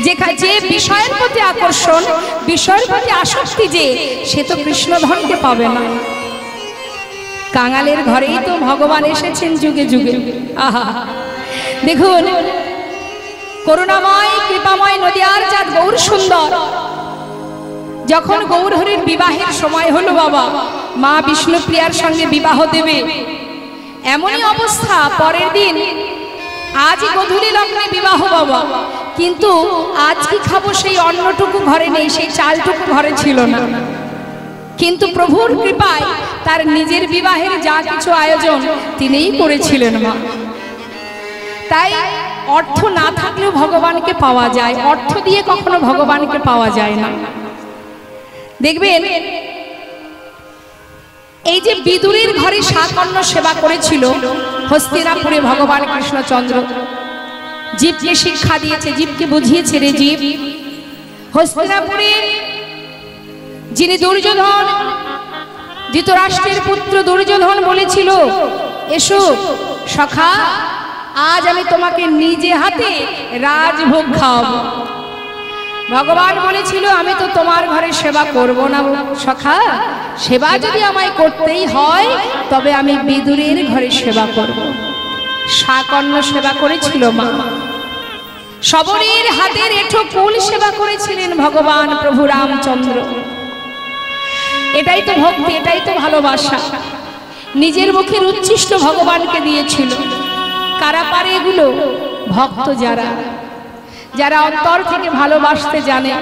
যে বিষয়ের প্রতি আকর্ষণ, বিষয়ের প্রতি আসক্তি, যে সে তো কৃষ্ণধনকে পাবে না। কাঙালের ঘরেই তো ভগবান এসেছেন যুগে যুগে। আহা, দেখুন করুণাময় কৃপাময় নদিয়ার চাঁদ গৌর সুন্দর যখন গৌরহরির বিবাহের সময় হলো, বাবা মা বিষ্ণুপ্রিয়ার সঙ্গে বিবাহ দেবে, এমনই অবস্থা পরের দিন আজ গধূলি লগ্নে বিবাহ বাবা, কিন্তু আজ কি খাবো সেই অন্নটুকু ঘরে নেই, সেই চালটুকু ঘরে ছিল না। কিন্তু প্রভুর কৃপায় তার নিজের বিবাহের যা কিছু আয়োজন তিনিই করেছিলেন মা। তাই অর্থ না থাকলেও ভগবানকে পাওয়া যায়, অর্থ দিয়ে কখনো ভগবানকে পাওয়া যায় না। দেখবেন এই যে বিদুরের ঘরে সাকর্ণ সেবা করেছিল হস্তিনাপুরে ভগবান কৃষ্ণচন্দ্র, জীবকে শিক্ষা দিয়েছে, জীবকে বুঝিয়েছে, রে জীব, হস্তিনাপুরে যিনি দুর্যোধন, ধৃতরাষ্ট্রের পুত্র দুর্যোধন বলেছিল, এসো সখা, আজ আমি তোমাকে নিজে হাতে রাজভোগ খাওয়াবো। ভগবান বলেছিল, আমি তো তোমার ঘরে সেবা করব না সখা, সেবা যদি আমায় করতেই হয় তবে আমি বিদুরের ঘরে সেবা করব। সাকর্ণ সেবা করেছিল মা, শবরীর হাতের এঁঠো ফুল সেবা করেছিলেন ভগবান প্রভু রামচন্দ্র। এটাই তো ভক্তি, এটাই তো ভালোবাসা। নিজের মুখের উচ্ছিষ্ট ভগবানকে দিয়েছিল। কারা পারে এগুলো? ভক্ত যারা, যারা অন্তর থেকে ভালোবাসতে জানে,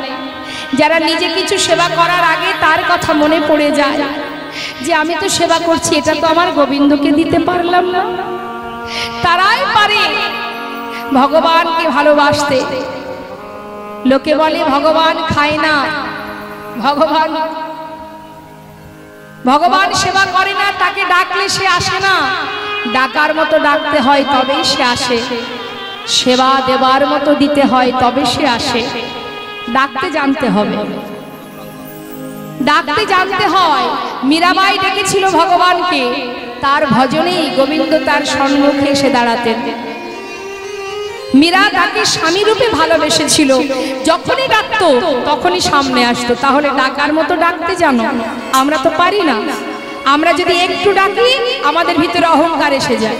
যারা নিজে কিছু সেবা করার আগে তার কথা মনে পড়ে যায় যে আমি তো সেবা করছি, এটা তো আমার গোবিন্দকে দিতে পারলাম না, তারাই পারে ভগবানকে ভালোবাসতে। লোকে বলে ভগবান খায় না, ভগবান সেবা করে না, তাকে ডাকলে সে আসে না। ডাকার মতো ডাকতে হয় তবেই সে আসে, সেবা দেবার মতো দিতে হয় তবে সে আসে। ডাকতে জানতে হবে, ডাকতে জানতে হয়। মীরাবাই ডেকেছিল ভগবানকে, তার ভজনেই গোবিন্দ তার সম্মুখে এসে দাঁড়াতেন। মীরা তাকে স্বামী রূপে ভালোবেসেছিল, যখনই ডাকতো তখনই সামনে আসতো। তাহলে ডাকার মতো ডাকতে জানো? আমরা তো পারি না। আমরা যদি একটু ডাকি আমাদের ভিতরে অহংকার এসে যায়,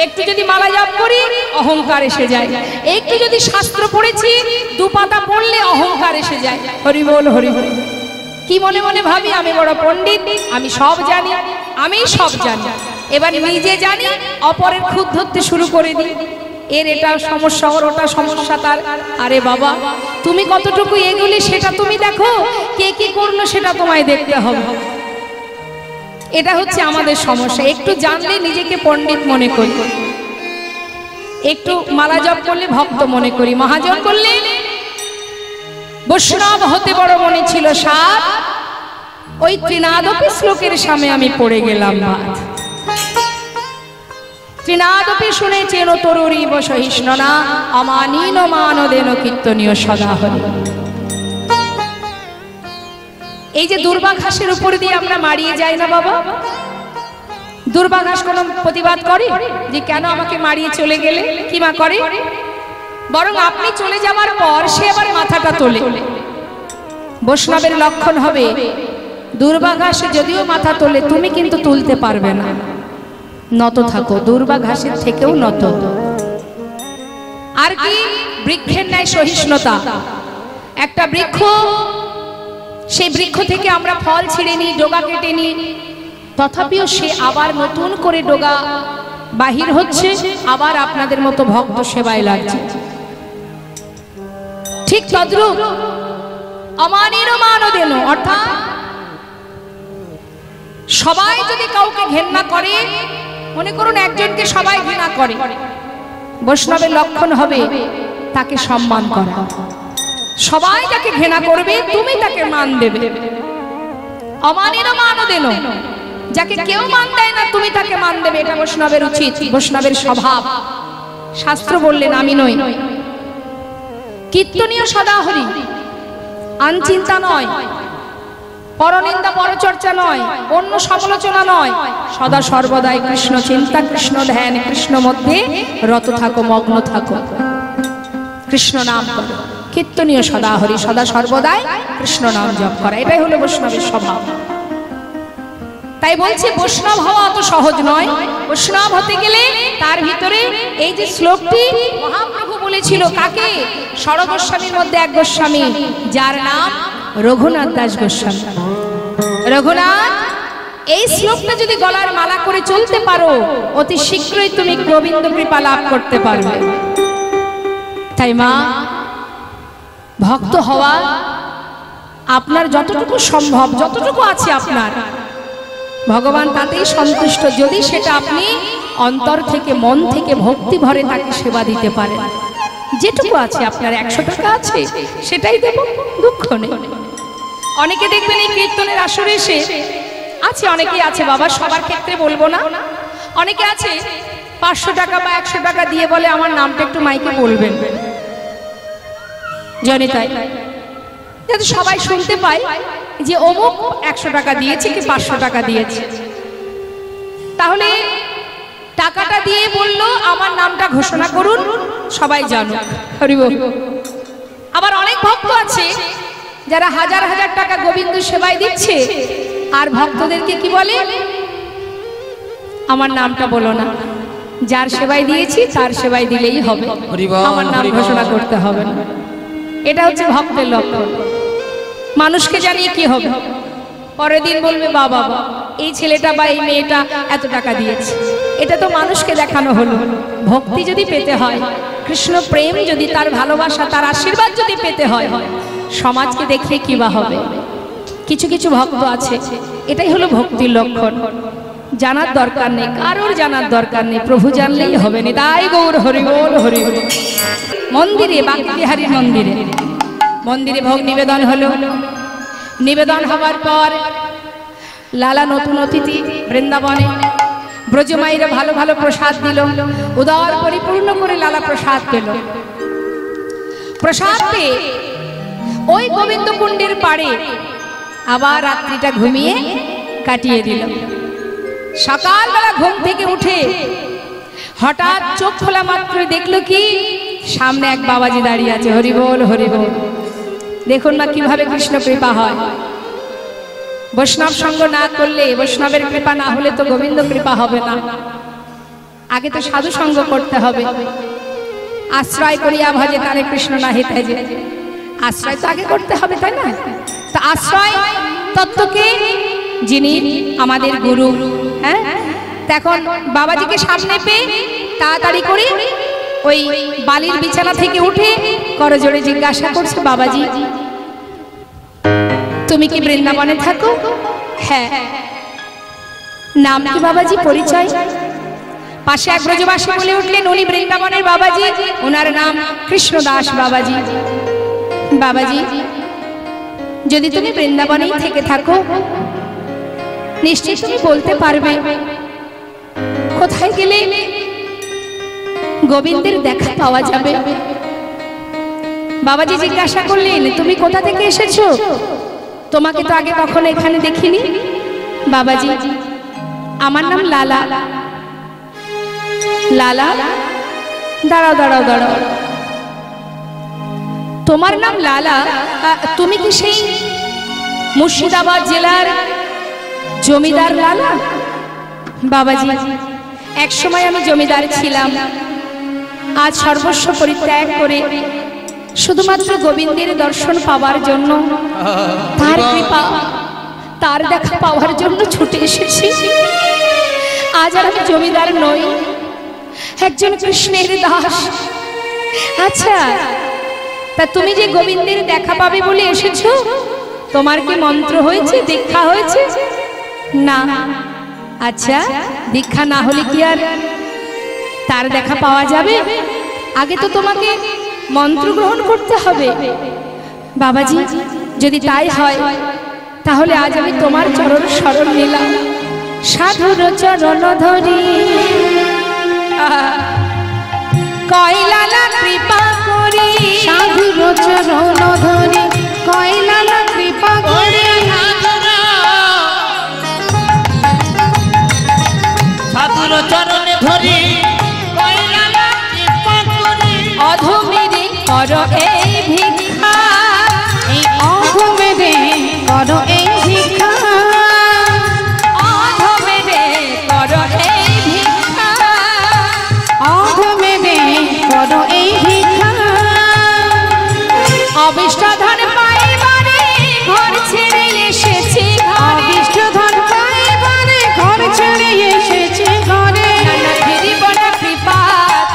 একটু যদি মালা জপ করি অহংকার এসে যায়, একটু যদি শাস্ত্র পড়েছি দু পাতা পড়লে অহংকার এসে যায়। হরি বল হরি বল। কি মনে মনে ভাবি আমি বড় পণ্ডিত, আমি সব জানি, আমি সব জানি। এবার নিজে জানি, অপরের খুঁত ধরতে শুরু করে দিই, এর এটা সমস্যা, ওর ওটা সমস্যা তার। আরে বাবা, তুমি কতটুকু এগুলি সেটা তুমি দেখো, কে কি করলো সেটা তোমায় দেখতে হবে। এটা হচ্ছে আমাদের সমস্যা। একটু জানলে নিজেকে পণ্ডিত মনে করি, একটু মালা জপ করলে ভক্ত মনে করি, মহাজন করলে বৈষ্ণব হতে বড় মনে ছিল সাত। ওই ত্রিনাদপি শ্লোকের সামনে আমি পড়ে গেলাম। ত্রিনাদপি শুনে চেন তরুরী বসহিষ্ণনা অমানীন মানদেন কীর্তনীয় সদা হরি। এই যে দুর্বা ঘাসের উপর দিয়ে আমরা মারিয়ে যাই না বাবা, দুর্বা ঘাস কোনো প্রতিবাদ করে যে কেন আমাকে মারিয়ে চলে গেলে? কি মা করে? বরং আপনি চলে যাওয়ার পর সে আবার মাথাটা তোলে। বৈষ্ণবের লক্ষণ হবে দুর্বা ঘাসে যদিও মাথা তোলে, তুমি কিন্তু তুলতে পারবে না, নত থাকো, দুর্বা ঘাসের থেকেও নত। আর কি? বৃক্ষের ন্যায় সহিষ্ণুতা। একটা বৃক্ষ, সেই বৃক্ষ থেকে আমরা ফল ছিঁড়ে নিই, ডগা কেটে নিই, তথাপিও সে আবার নতুন করে ডগা বাহির হচ্ছে, আবার আপনাদের মতো ভক্ত সেবায় লাগছে। ঠিক তদ্রূপ অমানীন মানদেন, অর্থাৎ সবাই যদি কাউকে ঘেন্না করে, মনে করুন একজনকে সবাই ঘৃণা করে, বৈষ্ণবের লক্ষণ হবে তাকে সম্মান করা। সবাই যাকে ঘৃণা করবে তুমি তাকে মান দেবে। অমানীন মানদেন, যাকে কেউ মান দেয় না তুমি তাকে মান দেবে, এটা বৈষ্ণবের উচিত, বৈষ্ণবের স্বভাব। শাস্ত্র বললেন আমি নই। কীর্তনীয় সদা হরি, আনচিন্তা নয়, পরনিন্দা পরচর্চা নয়, অন্য সমালোচনা নয়, সদা সর্বদাই কৃষ্ণ চিন্তা, কৃষ্ণ ধ্যান, কৃষ্ণ মধ্যে রত থাকো, মগ্ন থাকো। কৃষ্ণ নাম করো, কীর্তনীয় সদা হরি, সদা সর্বদাই কৃষ্ণ নাম জপ করা, এটাই হলো বৈষ্ণবের স্বভাব। তাই বলছি বৈষ্ণব হওয়া অত সহজ নয়। বৈষ্ণব হতে গেলে তার ভিতরে এই যে শ্লোকটি মহাপ্রভু বলেছিল কাকে, ষড় গোস্বামীর মধ্যে এক গোস্বামী যার নাম রঘুনাথ দাস গোস্বামী। রঘুনাথ, এই শ্লোকটা যদি গলার মালা করে চলতে পারো অতি শীঘ্রই তুমি গোবিন্দ কৃপা লাভ করতে পারবে। তাই মা, ভক্ত হওয়া আপনার যতটুকু সম্ভব, যতটুকু আছে আপনার, ভগবান তাতেই সন্তুষ্ট যদি সেটা আপনি অন্তর থেকে মন থেকে ভক্তি ভরে তাকে সেবা দিতে পারেন। যেটুকু আছে আপনার, 100 টাকা আছে সেটাই দেব, দুঃখ নেই। অনেকে দেখবেন এই কীর্তনের আসরে এসে আছে, অনেকেই আছে বাবা, সবার ক্ষেত্রে বলবো না, অনেকে আছে 500 টাকা বা 100 টাকা দিয়ে বলে আমার নামটা একটু মাইকে বলবেন, জানি তাই যাতে সবাই শুনতে পায় যে অমুক 100 টাকা দিয়েছে কি 500 টাকা দিয়েছে। তাহলে টাকাটা দিয়ে বললো আমার নামটা ঘোষণা করুন, সবাই জানুক, হরি বল। আবার অনেক ভক্ত আছে যারা হাজার হাজার টাকা গোবিন্দ সেবায় দিচ্ছে, আর ভক্তদেরকে কি বলে, আমার নামটা বলো না, যার সেবায় দিয়েছি তার সেবায় দিলেই হবে, আমার নাম ঘোষণা করতে হবে না। এটা হচ্ছে ভক্তের লক্ষণ। মানুষকে জানিয়ে কি হবে, পরের দিন বলবে বাবা এই ছেলেটা বা এই মেয়েটা এত টাকা দিয়েছে, এটা তো মানুষকে দেখানো হলো। ভক্তি যদি পেতে হয়, কৃষ্ণ প্রেম যদি, তার ভালোবাসা, তার আশীর্বাদ যদি পেতে হয়, সমাজকে দেখে কি বা হবে। কিছু কিছু ভক্ত আছে, এটাই হলো ভক্তির লক্ষণ। জানার দরকার নেই, কারোর জানার দরকার নেই, প্রভু জানলেই হবে। নিতাই গৌর হরি বল, হরি বল। মন্দিরে, বাঁকে বিহারীর মন্দিরে, মন্দিরে ভোগ নিবেদন হলো। নিবেদন হওয়ার পর লালা নতুন অতিথি বৃন্দাবনে, ব্রজমাইরা ভালো ভালো প্রসাদ দিল, উদার পরিপূর্ণ করে লালা প্রসাদ পেল। প্রসাদ পেয়ে ওই গোবিন্দ কুণ্ডের পাড়ে আবার রাত্রিটা ঘুমিয়ে কাটিয়ে দিল। সকালবেলা ঘুম থেকে উঠে হঠাৎ চোখ খোলা মাত্র দেখলো কি, সামনে এক বাবাজি দাঁড়িয়ে আছে। হরি বল, হরি বল। দেখুন না কিভাবে কৃষ্ণ কৃপা হয়। বৈষ্ণব সঙ্গ না করলে, বৈষ্ণবের কৃপা না হলে তো গোবিন্দ কৃপা হবে না। আগে তো সাধু সঙ্গ করতে হবে। আশ্রয় করিয়া ভজে তারে কৃষ্ণ না হিতে যে, আশ্রয় তো আগে করতে হবে, তাই না? তো আশ্রয় তত্ত্বকে যিনি আমাদের গুরু, হ্যাঁ, তখন বাবাজিকে সামনে পেয়ে তাড়াতাড়ি করে ওই বালির বিছানা থেকে উঠে করজোড়ে জিজ্ঞাসা করছে, বাবাজি তুমি কি বৃন্দাবনে থাকো? হ্যাঁ। নাম কি বাবাজি, পরিচয়? পাশে এক ব্রজবাসী বলে উঠলেন, উনি বৃন্দাবনের বাবাজি, ওনার নাম কৃষ্ণদাস বাবাজি। বাবাজি যদি তুমি বৃন্দাবনেই থেকে থাকো, নিশ্চয়ই তুমি বলতে পারবে কোথায় গেলে গোবিন্দের দেখা পাওয়া যাবে। বাবাজি জিজ্ঞাসা করলেন, তুমি কোথা থেকে এসেছো? তোমাকে তো আগে কখনো এখানে দেখিনি। বাবাজি আমার নাম লালা। লালা? দাঁড়াও দাঁড়াও দাঁড়াও, তোমার নাম লালা? তুমি কি সেই মুর্শিদাবাদ জেলার জমিদার লালা? বাবাজি এক সময় আমি জমিদার ছিলাম, আজ সর্বস্ব পরিত্যাগ করে শুধুমাত্র গোবিন্দের দর্শন পাওয়ার জন্য, তার কৃপা, তার দেখা পাওয়ার জন্য ছুটে এসেছি। আজ আর আমি জমিদার নই, একজন কৃষ্ণের দাস। আচ্ছা, তা তুমি যে গোবিন্দের দেখা পাবে বলে এসেছো, তোমার কি মন্ত্র হয়েছে, দীক্ষা হয়েছে? না। আচ্ছা, দীক্ষা না হলে কি আর তার দেখা পাওয়া যাবে? আগে তো তোমাকে মন্ত্র গ্রহণ করতে হবে। বাবাজি যদি তাই হয়, তাহলে আজ আমি তোমার চরণ শরণ নিলাম। সাধুর চরণ ধরি কয়লালা কৃপা করি, সাধুর চরণ ধরি কয়লালা কৃপা করি, সাধুর চরণে ধরি কয়লালা কৃপা করি, অধমেরে কর অবিষ্ট ধন পাইবারে ঘর ছেড়ে এসেছি, অবিষ্ট ধন পাইবারে ঘর ছেড়ে এসেছি ঘরে। ফিরিব না কৃপা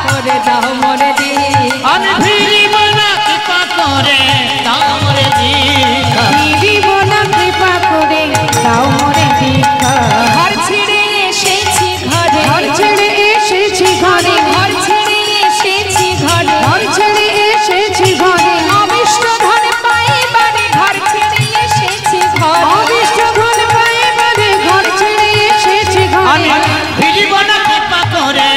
করে দাও মোরে দীক্ষা, ফিরিব না কৃপা করে দাও মোরে দীক্ষা, ফিরিব না কৃপা করে দাও মোরে দীক্ষা। ঘর ছেড়ে এসেছি ঘরে, ঘর ছেড়ে এসেছি ঘরে, ঘর ছেড়ে এসেছি ঘরে, ঘর ছেড়ে এসেছি ঘরে। অবিষ্ট ধন পাইবারে ঘর ছেড়ে এসেছি ঘরে, অবিষ্ট ধন পাইবারে ঘর ছেড়ে এসেছি ঘরে। ফিরিব না কৃপা করে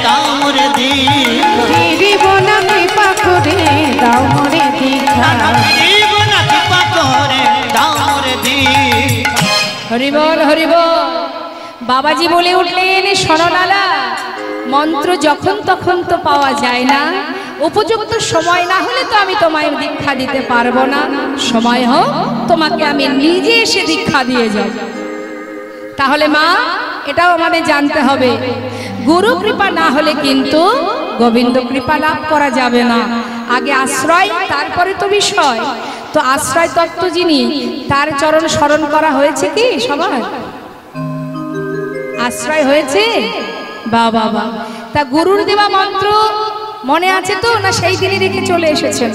দাও মোরে দীক্ষা, ফিরিব না কৃপা করে দাও মোরে দীক্ষা। ফিরিব না কৃপা করে দাও মোরে দীক্ষা। হরি বল হরি বল। বাবাজি বলে উঠলেন, শরণালা মন্ত্র যখন তখন তো পাওয়া যায় না, উপযুক্ত সময় না হলে তো আমি তোমায় দীক্ষা দিতে পারবো না। সময় হোক তোমাকে আমি নিজে এসে দীক্ষা দিয়ে যাব। তাহলে মা এটাও আমাদের জানতে হবে, গুরু কৃপা না হলে কিন্তু গোবিন্দ কৃপা লাভ করা যাবে না। আগে আশ্রয়, তারপরে তো বিষয়। তো আশ্রয় তত্ত্ব যিনি, তার চরণ স্মরণ করা হয়েছে কি সবার? আশ্রয় হয়েছে? বাবা বাবা। তা গুরুর দেওয়া মন্ত্র মনে আছে তো, না সেই দিনই রেখে চলে এসেছেন?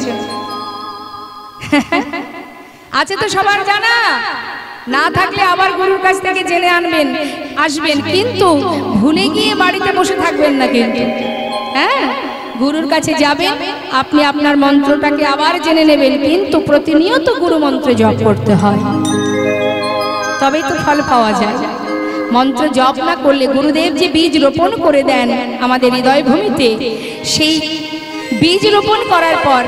আছে তো সবার জানা? না থাকলে আবার গুরুর কাছ থেকে জেনে আনবেন, আসবেন, কিন্তু ভুলে গিয়ে বাড়িতে বসে থাকবেন না কিন্তু। হ্যাঁ, গুরুর কাছে যাবেন, আপনি আপনার মন্ত্রটাকে আবার জেনে নেবেন, কিন্তু প্রতিনিয়ত গুরু মন্ত্র জপ করতে হয়, তবেই তো ফল পাওয়া যায়। মন্ত্র জপ না করলে, গুরুদেব যে বীজ রোপণ করে দেন আমাদের হৃদয় ভূমিতে, সেই বীজ রোপণ করার পর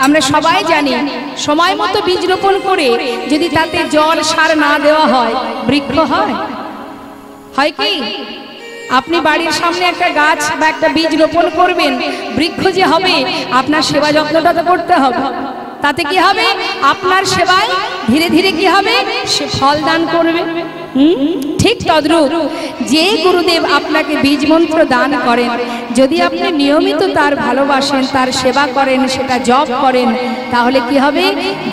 আমরা সবাই জানি, সময় মতো বীজ রোপণ করে যদি তাতে জল সার না দেওয়া হয়, বৃক্ষ হয়? হয় কি? আপনি বাড়ির সামনে একটা গাছ বা একটা বীজ রোপণ করবেন, বৃক্ষ যে হবে, আপনার সেবা যত্নটা তো করতে হবে। তাতে কি হবে? আপনার সেবায় ধীরে ধীরে কি হবে? সে ফল দান করবে। ঠিক তদ্রূপ যে গুরুদেব আপনাকে বীজ মন্ত্র দান করেন, যদি আপনি নিয়মিত তার ভালোবাসেন, তার সেবা করেন, সেটা জপ করেন, তাহলে কি হবে?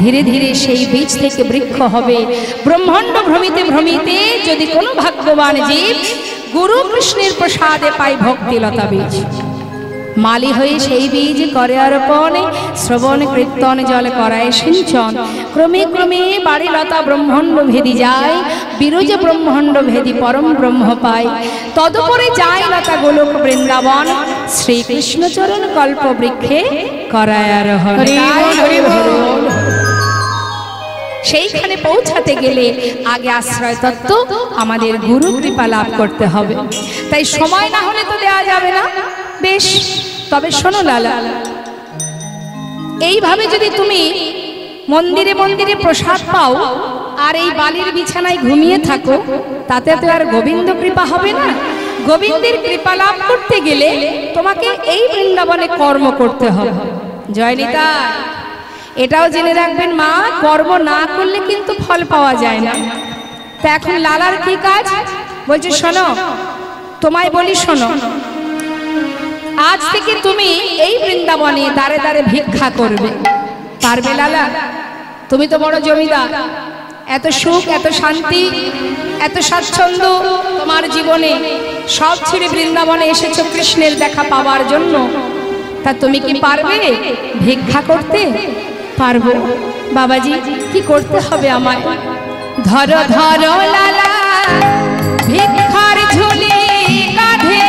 ধীরে ধীরে সেই বীজ থেকে বৃক্ষ হবে। ব্রহ্মাণ্ড ভ্রমিতে ভ্রমিতে যদি কোনো ভাগ্যবান জীব গুরু কৃষ্ণের প্রসাদে পায় ভক্তিলতা বীজ, মালি হয়ে সেই বীজ করে অর্পণ, শ্রবণ কীর্তন জল করায় সিঞ্চন, ক্রমে ক্রমে বাড়ি লতা ব্রহ্মাণ্ড ভেদি যায়, বিরজ ব্রহ্মাণ্ড ভেদি পরম ব্রহ্ম পায়। তদুপরে যায় লতা গোলক বৃন্দাবন, শ্রীকৃষ্ণ চরণ কল্প বৃক্ষে করায় আরোহণ। সেইখানে পৌঁছাতে গেলে আগে আশ্রয় তত্ত্ব আমাদের গুরু কৃপা লাভ করতে হবে। তাই সময় না হলে তো দেওয়া যাবে না। বেশ, তবে শোনো লালা, এইভাবে যদি তুমি মন্দিরে মন্দিরে প্রসাদ পাও আর এই বালির বিছানায় ঘুমিয়ে থাকো, তাতে তো আর গোবিন্দ কৃপা হবে না। গোবিন্দের কৃপা লাভ করতে গেলে তোমাকে এই বৃন্দাবনে কর্ম করতে হবে। জয় নিতা, এটাও জেনে রাখবেন মা, কর্ম না করলে কিন্তু ফল পাওয়া যায় না। তা এখন লালার কি কাজ বলছে শোনো, তোমায় বলি শোনো, আজ থেকে তুমি এই বৃন্দাবনে দাঁড়ে দাঁড়ে ভিক্ষা করবে। পারবে লালা? তুমি তো বড় জমিদার, এত সুখ, এত শান্তি, এত স্বাচ্ছন্দ্য তোমার জীবনে, সব ছেড়ে বৃন্দাবনে এসেছো কৃষ্ণের দেখা পাওয়ার জন্য। তা তুমি কি পারবে ভিক্ষা করতে? পারবো। বাবাজি কি করতে হবে আমায়? ধরো ধরো লালা ভিক্ষার ঝুলি কাঁধে,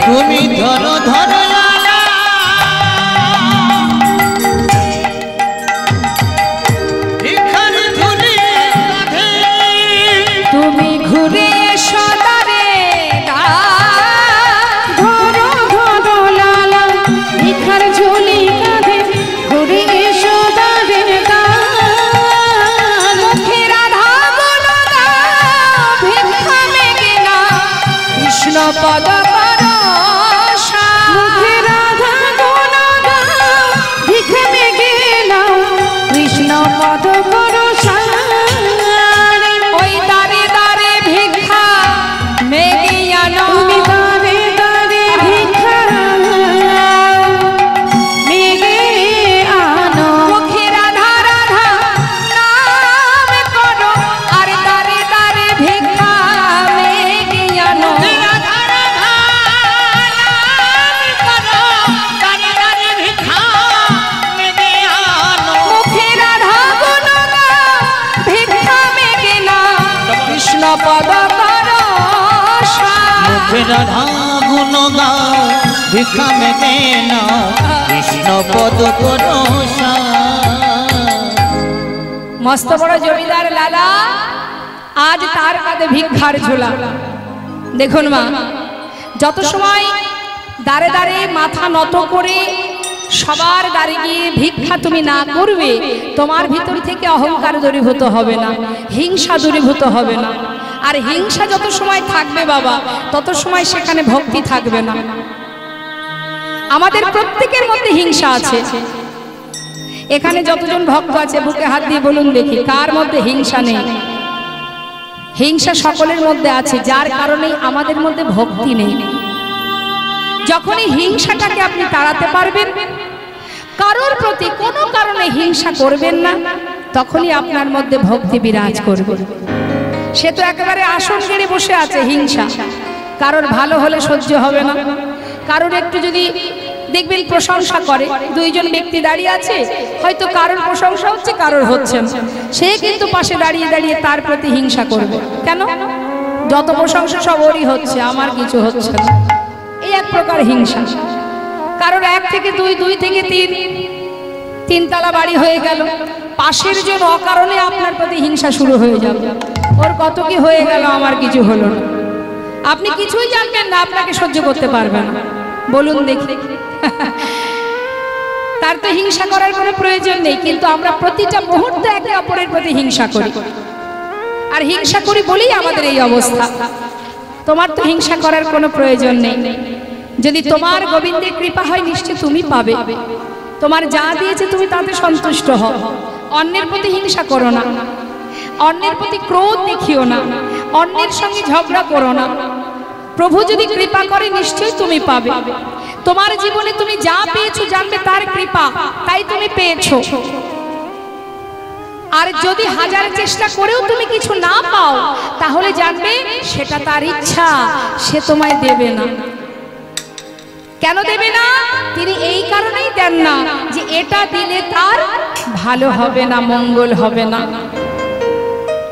তুমি ধরো ধরো লালা ভিখার ঝুলি কাঁধে, তুমি ঘুরে এসো দাঁড়ে ধরো ধরো লালা ভিখার ঝুলি কাঁধে, ঘুরে এসো দাঁড়ে মুখে রাধা গুলো গাও, ভিক্ষা মেঘে নাও, কৃষ্ণ পদ করো মুখে রাধা গুণ গাও ভিক্ষা মেনে নাও কৃষ্ণ পদ করো মস্ত বড় জমিদার লালা আজ তার কাঁধে ভিক্ষার ঝোলা। দেখুন মা, যত সময় দাঁড়ে দাঁড়ে মাথা নত করে সবার দাঁড়ে গিয়ে ভিক্ষা তুমি না করবে, তোমার ভিতর থেকে অহংকার দূরীভূত হবে না, হিংসা দূরীভূত হবে না। আর হিংসা যত সময় থাকবে বাবা, তত সময় সেখানে ভক্তি থাকবে না। আমাদের প্রত্যেকের মধ্যে হিংসা আছে। এখানে যতজন ভক্ত আছে বুকে হাত দিয়ে বলুন দেখি, কার মধ্যে হিংসা নেই? হিংসা সকলের মধ্যে আছে, যার কারণে আমাদের মধ্যে ভক্তি নেই। যখনই হিংসাটাকে আপনি তাড়াতে পারবেন, কারোর প্রতি কোনো কারণে হিংসা করবেন না, তখনই আপনার মধ্যে ভক্তি বিরাজ করবে। সে তো একেবারে আসন গেড়ে বসে আছে হিংসা, কারোর ভালো হলে সহ্য হবে না। কারোর একটু যদি দেখবেন প্রশংসা করে, দুইজন ব্যক্তি দাঁড়িয়ে আছে, হয়তো কারোর প্রশংসা হচ্ছে কারোর হচ্ছে না, সে কিন্তু পাশে দাঁড়িয়ে দাঁড়িয়ে তার প্রতি হিংসা করবে। কেন? যত প্রশংসা সব ওরই হচ্ছে, আমার কিছু হচ্ছে না। এই এক প্রকার হিংসা। কারোর 1 থেকে 2, 2 থেকে 3, 3 তলা বাড়ি হয়ে গেল, পাশের জন অকারণে আপনার প্রতি হিংসা শুরু হয়ে যাবে। ওর কত কি হয়ে গেল, আমার কিছু হলো না। আপনি কিছুই জানবেন না, আপনাকে সহ্য করতে পারবেন না। বলুন দেখি, তার তো হিংসা করার কোনো প্রয়োজন নেই, কিন্তু আমরা প্রতিটা মুহূর্তে একে অপরের প্রতি হিংসা করি। আর হিংসা করি বলেই আমাদের এই অবস্থা। তোমার তো হিংসা করার কোনো প্রয়োজন নেই। যদি তোমার গোবিন্দের কৃপা হয়, নিশ্চয় তুমি পাবে। তোমার যা দিয়েছে তুমি তাতে সন্তুষ্ট হও। অন্যের প্রতি হিংসা করো না, অন্যের প্রতি ক্রোধ দেখিও না, অন্যের সঙ্গে ঝগড়া করো না। প্রভু যদি কৃপা করে নিশ্চয়ই তুমি পাবে। তোমার জীবনে তুমি যা পেয়েছো জানবে তার কৃপা, তাই তুমি পেয়েছো। আর যদি 1000 চেষ্টা করেও তুমি কিছু না পাও, তাহলে জানবে সেটা তার ইচ্ছা, সে তোমায় দেবে না। কেন দেবে না? তিনি এই কারণেই দেন না যে এটা দিলে তার ভালো হবে না, মঙ্গল হবে না।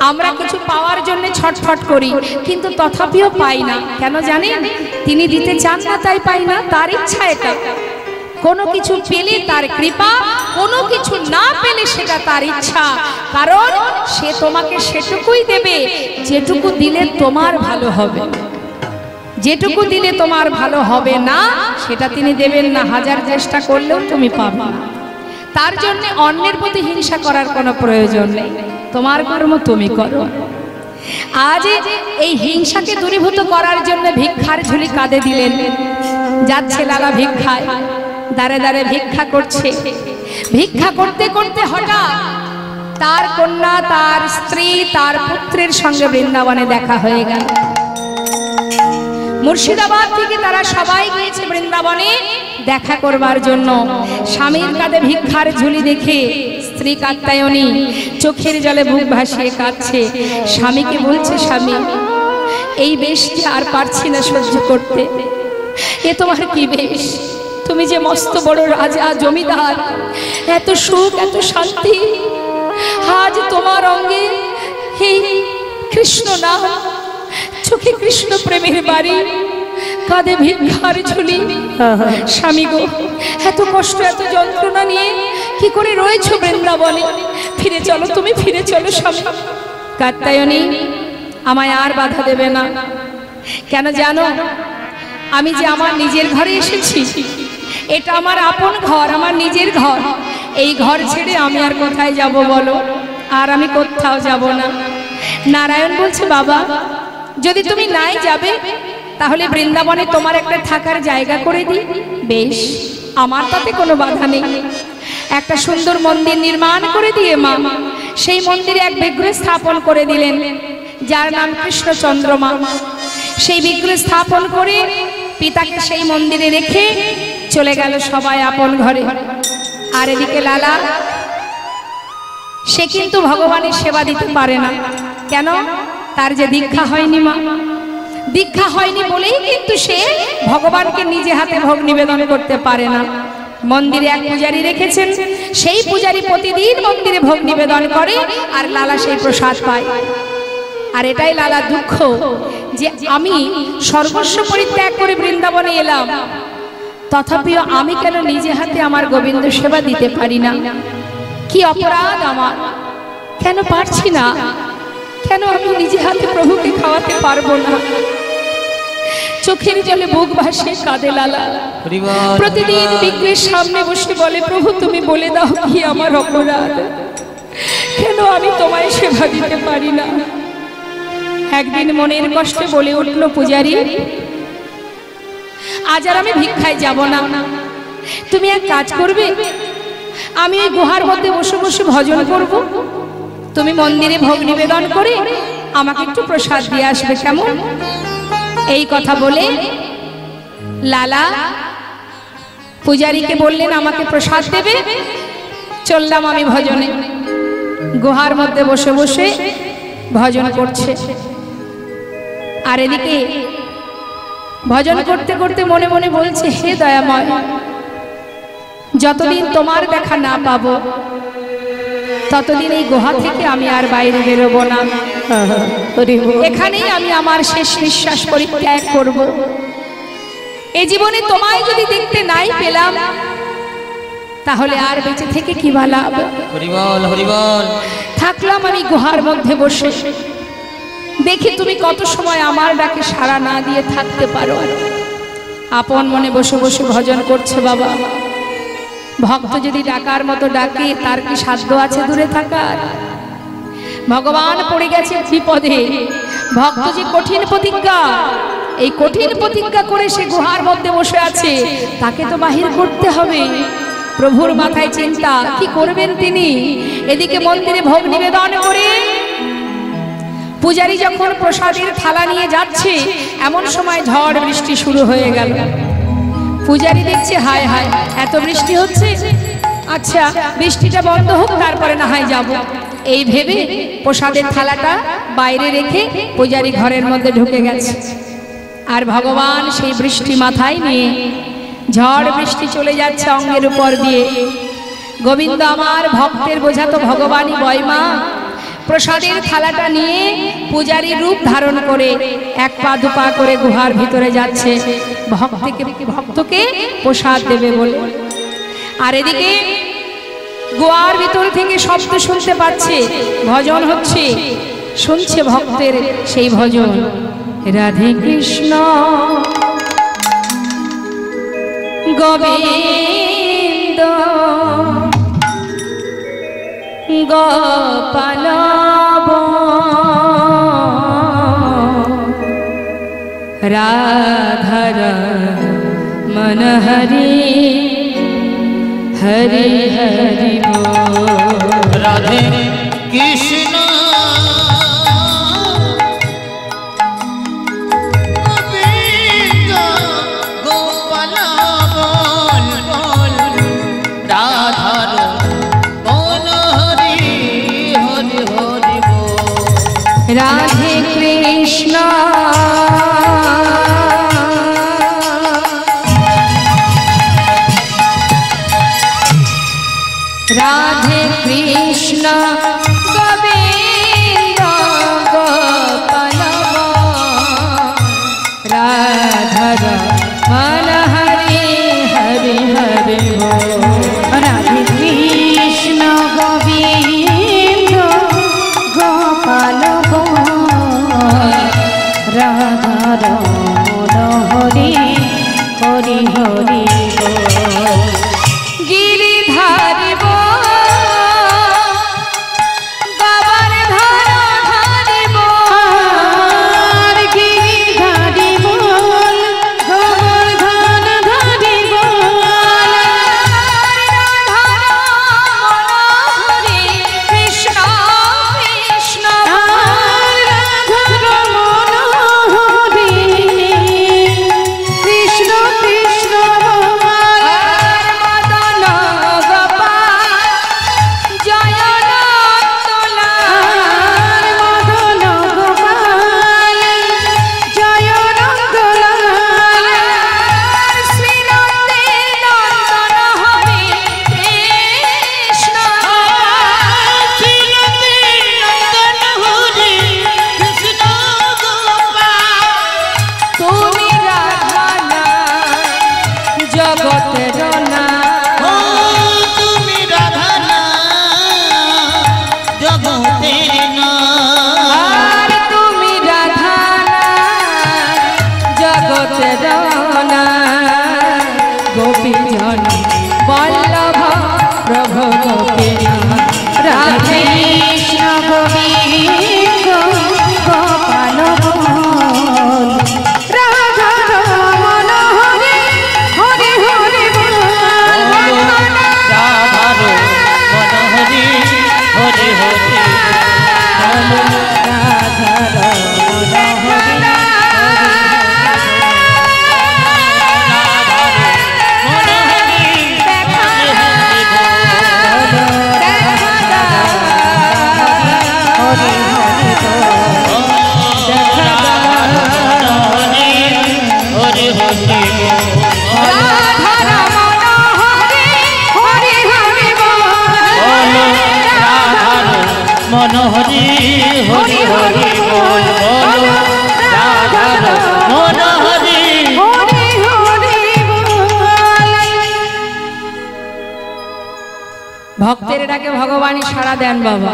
আমরা কিছু পাওয়ার জন্য ছটফট করি, কিন্তু তথাপিও পাই না। কেন জানেন? তিনি দিতে চান না তাই পাই না, তার ইচ্ছা এটা। কোনো কিছু পেলে তার কৃপা, কোনো কিছু না পেলে সেটা তার ইচ্ছা। কারণ সে তোমাকে সেটুকুই দেবে যেটুকু দিলে তোমার ভালো হবে। যেটুকু দিলে তোমার ভালো হবে না সেটা তিনি দেবেন না, 1000 চেষ্টা করলেও তুমি পাবে না। তার জন্য অন্যের প্রতি হিংসা করার কোনো প্রয়োজন নেই। তোমার কর্ম তুমি করো। আজ এই হিংসাকে দূরীভূত করার জন্য ভিক্ষার ঝুলি কাঁধে দিলেন। যাচ্ছে লালা ভিক্ষায়, দাঁড়ে দাঁড়ে ভিক্ষা করছে। ভিক্ষা করতে করতে হঠাৎ তার কন্যা, তার স্ত্রী, তার পুত্রের সঙ্গে বৃন্দাবনে দেখা হয়ে গেল। মুর্শিদাবাদ থেকে তারা সবাই গিয়েছে বৃন্দাবনে দেখা করবার জন্য। স্বামীর কাঁধে ভিক্ষার ঝুলি দেখে স্ত্রী কাত্যায়নী চোখের জলে বুক ভাসিয়ে কাঁদছে। স্বামীকে বলছে, স্বামী, এই বেশটি আর পারছি না সহ্য করতে। এ তোমার কি বেশ? তুমি যে মস্ত বড় রাজা, জমিদার, এত সুখ, এত শান্তি, আজ তোমার অঙ্গে এই কৃষ্ণ নাম, চোখে কৃষ্ণ প্রেমের বাড়ি, কাঁধে ভিক্ষার ঝুলি। স্বামী গো, এত কষ্ট, এত যন্ত্রণা নিয়ে কি করে রয়েছো বৃন্দাবনে? ফিরে চলো, তুমি ফিরে চলো স্বামী। কাত্যায়নী, আমায় আর বাধা দেবে না। কেন জানো? আমি যে আমার নিজের ঘরে এসেছি, এটা আমার আপন ঘর, আমার নিজের ঘর। এই ঘর ছেড়ে আমি আর কোথায় যাব বলো? আর আমি কোথাও যাব না। নারায়ণ বলছে, বাবা, যদি তুমি নাই যাবে তাহলে বৃন্দাবনে তোমার একটা থাকার জায়গা করে দিই। বেশ, আমার তাতে কোনো বাধা নেই। একটা সুন্দর মন্দির নির্মাণ করে দিয়ে মা সেই মন্দিরে এক বিগ্রহ স্থাপন করে দিলেন, যার নাম কৃষ্ণচন্দ্রমা। সেই বিগ্রহ স্থাপন করে পিতাকে সেই মন্দিরে রেখে চলে গেল সবাই আপন ঘরে। আর এদিকে লালা, সে কিন্তু ভগবানের সেবা দিতে পারে না। কেন? তার যে দীক্ষা হয়নি মা। দীক্ষা হয়নি বলেই কিন্তু সে ভগবানকে নিজে হাতে ভোগ নিবেদন করতে পারে না। মন্দিরে এক পূজারী রেখেছেন, সেই পূজারী প্রতিদিন মন্দিরে ভোগ নিবেদন করে আর লালা সেই প্রসাদ পায়। আর এটাই লালা দুঃখ যে আমি সর্বস্ব পরিত্যাগ করে বৃন্দাবনে এলাম, তথাপিও আমি কেন নিজে হাতে আমার গোবিন্দ সেবা দিতে পারি না? কি অপরাধ আমার, কেন পারছি না? কেন আমি নিজে হাতে প্রভুকে খাওয়াতে পারবো না? চোখের জলে বুক ভাসে কাঁদে লালা। প্রতিদিন বিগ্রহের সামনে বসে বলে, প্রভু তুমি বলে দাও কি আমার অপরাধ, কেন আমি তোমায় সেবা দিতে পারি না? একদিন মনের কষ্টে বলে উঠল পূজারী, আজ আর আমি ভিক্ষায় যাব না, তুমি এক কাজ করবে, আমি ওই গুহার মধ্যে বসে বসে ভজন করব, তুমি মন্দিরে ভোগ নিবেদন করে আমাকে একটু প্রসাদ দিয়ে আসবে, কেমন? এই কথা বলে লালা পূজারীকে বললেন আমাকে প্রসাদ দেবে। চললাম আমি ভজনে, গুহার মধ্যে বসে বসে ভজন করছে। আর এদিকে ভজন করতে করতে মনে মনে বলছে, হে দয়াময়, যতদিন তোমার দেখা না পাবো ততদিন এই গুহা থেকে আমি আর বাইরে বেরোবো না, এখানেই আমি আমার শেষ নিঃশ্বাস পরিত্যাগ করব। এই জীবনে তোমায় যদি দেখতে নাই পেলাম তাহলে আর বেঁচে থেকে কি বা লাভ? হরিবল হরিবল। থাকলাম আমি গুহার মধ্যে বসে, দেখি তুমি কত সময় আমার ডাকে সাড়া না দিয়ে থাকতে পারো। আপন মনে বসে বসে ভজন করছে বাবা। ভক্ত যদি ডাকার মতো ডাকে তার কি সাধ্য আছে দূরে থাকার? ভগবান পড়ে গেছে বিপদে, ভক্ত যে কঠিন প্রতিজ্ঞা, এই কঠিন প্রতিজ্ঞা করে সে গুহার মধ্যে বসে আছে, তাকে তো বাহির করতে হবে। প্রভুর মাথায় চিন্তা, কি করবেন তিনি? এদিকে মন্দিরে ভোগ নিবেদন করে পূজারী যখন প্রসাদের থালা নিয়ে যাচ্ছে, এমন সময় ঝড় বৃষ্টি শুরু হয়ে গেল। পূজারী দেখছে, হায় হায় এত বৃষ্টি হচ্ছে, আচ্ছা বৃষ্টিটা বন্ধ হোক তারপরে না হয় যাব। এই ভেবে প্রসাদের থালাটা বাইরে রেখে পূজারী ঘরের মধ্যে ঢুকে গেছে। আর ভগবান সেই বৃষ্টি মাথায় নিয়ে, ঝড় বৃষ্টি চলে যাচ্ছে অঙ্গের উপর দিয়ে। গোবিন্দ আমার ভক্তের বোঝা তো ভগবানই বয় মা। প্রসাদের থালাটা নিয়ে পূজারী রূপ ধারণ করে এক পা দুপা করে গুহার ভিতরে যাচ্ছে ভক্তকে প্রসাদ দেবে বলে। আর এদিকে গুহার ভিতর থেকে শব্দ শুনতে পাচ্ছে, ভজন হচ্ছে, শুনছে ভক্তের সেই ভজন, রাধে কৃষ্ণ গোবিন্দ গোপাল রাধার মন হরি হরি হরি রাধে কৃষ্ণ গোবিন্দ গোপাল বল বল রাধার বল হরি হরি হরি বল। রাধে কৃষ্ণ রাধে কৃষ্ণ গোবিন্দ গোপাল রাধার মন হরি হরি হরি বল। রাধে কৃষ্ণ গোবিন্দ গোপাল রাধার মন হরি হরি হরি গিরিধারি গবার মনোহরি হরি হরি বল বলো রাধার মনোহরি হরি হরি বল। ভক্তের ডাকে ভগবানই সাড়া দেন বাবা।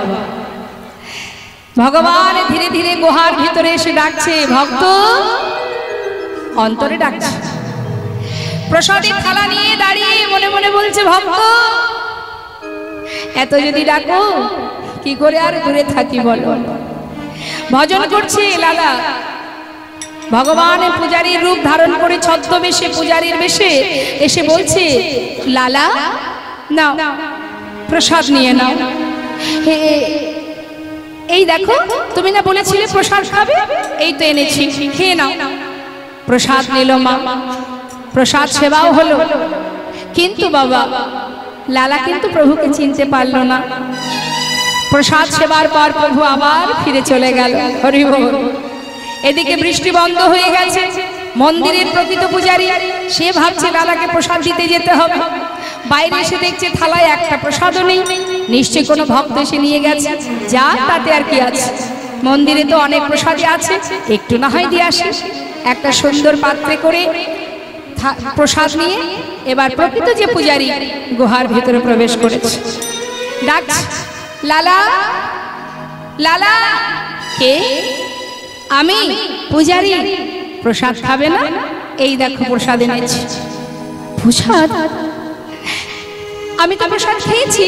ভগবান ধীরে ধীরে গুহার ভিতরে এসে ডাকছে, ভক্ত অন্তরে ডাকছে। প্রসাদের থালা নিয়ে দাঁড়িয়ে মনে মনে বলছে, ভক্ত এত যদি ডাকো কি করে আর দূরে থাকি বলো। ভজন করছে লালা। ভগবান পূজারীর রূপ ধারণ করে ছদ্মবেশে পূজারীর বেশে এসে বলছে, লালা নাও প্রসাদ নিয়ে নাও। এই দেখো তুমি না বলেছিলে প্রসাদ খাবে, এই তো এনেছি, খেয়ে নাও। প্রসাদ নিল মা, প্রসাদ সেবাও হলো। কিন্তু বাবা লালা কিন্তু প্রভুকে চিনতে পারল না। প্রসাদ সেবার পর প্রভু আবার ফিরে চলে গেল। হরি বল। এদিকে বৃষ্টি বন্ধ হয়ে গেছে। মন্দিরের প্রকৃত পূজারী সে ভাবছে লালাকে প্রসাদ দিতে যেতে হবে। বাইরে এসে দেখছে থালায় একটা প্রসাদও নেই। নিশ্চয়ই কোনো ভক্ত এসে নিয়ে গেছে, যা তাতে আর কি আছে, মন্দিরে তো অনেক প্রসাদই আছে, একটু না হয় দিয়ে আসে। একটা সুন্দর পাত্রে করে প্রসাদ নিয়ে এবার প্রকৃত যে পূজারী গুহার ভিতরে প্রবেশ করেছে। ডাকছে, লালা লালা। কে? আমি পূজারী। প্রসাদ খাবে না? এই দেখো প্রসাদ এনেছি। প্রসাদ? আমি তো প্রসাদ খেয়েছি।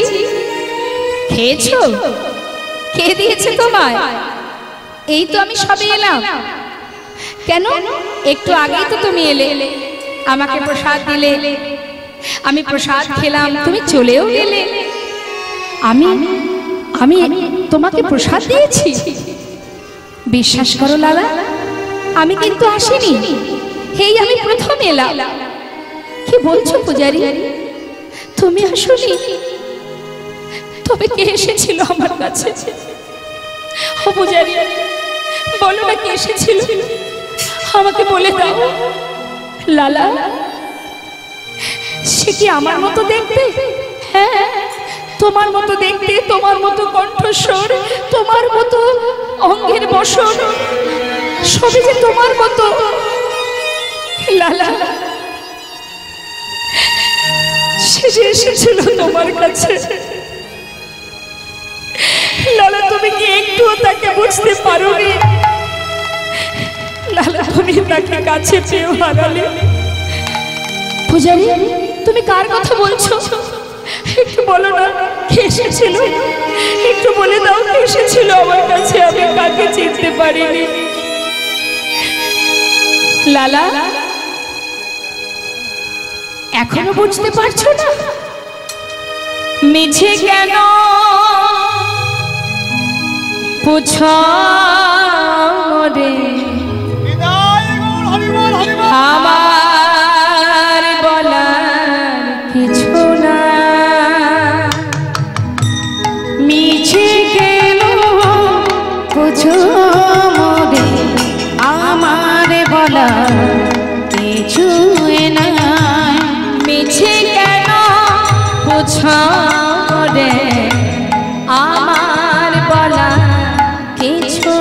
খেয়েছো? কে দিয়েছে তোমায়? এই তো আমি সবে এলাম। কেন? একটু আগেই তো তুমি এলে, আমাকে প্রসাদ দিলে, আমি প্রসাদ খেলাম, তুমি চলেও গেলে। আমি আমি তোমাকে প্রসাদ দিয়েছি? বিশ্বাস করো লালা, আমি কিন্তু আসিনি, এই আমি প্রথম এলাম। কি বলছো পূজারী, তুমি আসোনি? তবে কে এসেছিল আমার কাছে? ও পূজারী, বলো না কে এসেছিল, আমাকে বলে দাও। লালা, সে কি আমার মতো দেখতে? হ্যাঁ, তোমার মতো দেখতে, তোমার মতো কণ্ঠস্বর, তোমার মতো অঙ্গের বসন, সবই যে তোমার মতো। লালা, সে যে এসেছিল তোমার কাছে। লালা, তুমি কি একটুও তাকে বুঝতে পারোনি? লালা, তুমি তাকে কাছে পেয়েও হারালে। পূজারী, তুমি কার কথা বলছো? একটু বলো না কে এসেছিল, একটু বলে দাও কে এসেছিল আমার কাছে, আমি কাকে চিনতে পারিনি। লালা, এখনো বুঝতে পারছো না? মিছে কেন পুছো রে, আমার বলার কিছু না। মিছে কেন বুঝো মোরে, আমার বলা কিছু না। মিছে কেন পুছো রে, আমার বলা কিছু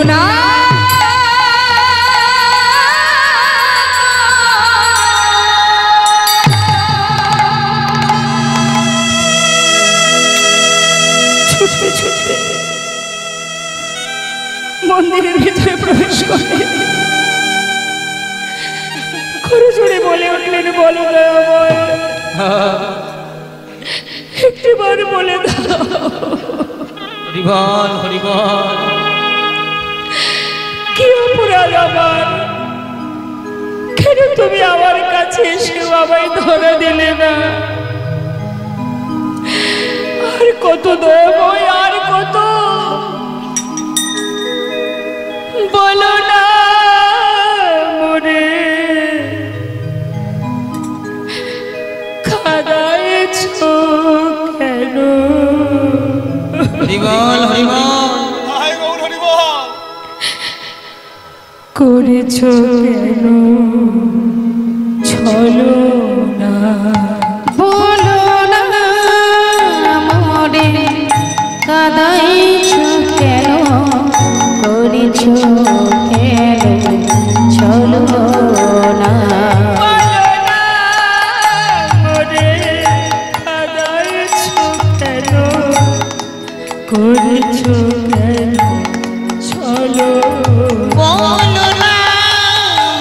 না ছুটতে ছুটতে মন্দিরের ভিতরে প্রবেশ করে জোরে বলে উঠলেন, বলো একটিবার বলে দাও। হরিবল হরিবল। কি অপরাধ আমার? কেন তুমি আমার কাছে এসে আমায় ধরা দিলে না? আর কত দয়াময়, আর কত বলো না মরে কাঁদাইছো কেন? হরিবল হরিবল। করেছো কেন ছলো না? বলো না মরে কাঁদাইছো কেন? করেছো কেন ছলো না? বলো না মরে কাঁদাইছো কেন? করেছো কেন ছলো? বলো না